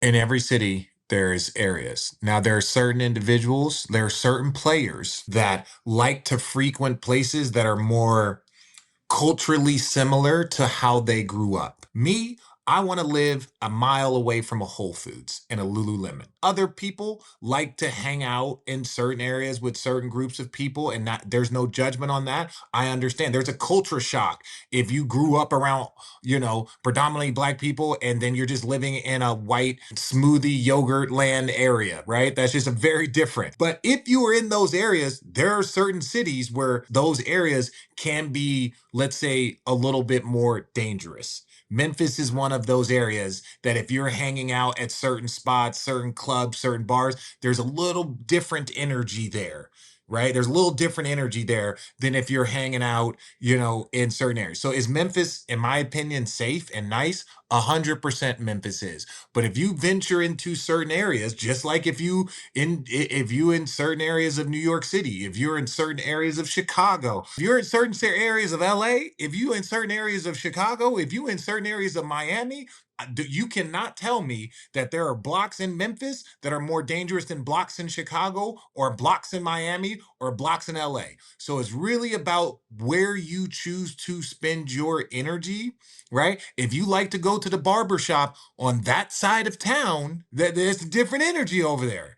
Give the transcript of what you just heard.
In every city, there's areas. Now, there are certain individuals, there are certain players that like to frequent places that are more culturally similar to how they grew up. Me, I want to live a mile away from a Whole Foods and a Lululemon. Other people like to hang out in certain areas with certain groups of people, and not there's no judgment on that. I understand. There's a culture shock if you grew up around, predominantly black people, and then you're just living in a white smoothie yogurt land area, right? That's just a very different. But if you are in those areas, there are certain cities where those areas can be, let's say, a little bit more dangerous. Memphis is one of those areas that if you're hanging out at certain spots, certain clubs, certain bars, there's a little different energy there, right? There's a little different energy there than if you're hanging out, in certain areas. So is Memphis, in my opinion, safe and nice? 100% Memphis is. But if you venture into certain areas, just like if you in certain areas of New York City, if you're in certain areas of Chicago, if you're in certain areas of LA, if you in certain areas of Chicago, if you in certain areas of Miami, you cannot tell me that there are blocks in Memphis that are more dangerous than blocks in Chicago or blocks in Miami or blocks in LA. So it's really about where you choose to spend your energy, right? If you like to go to the barber shop on that side of town, there's a different energy over there.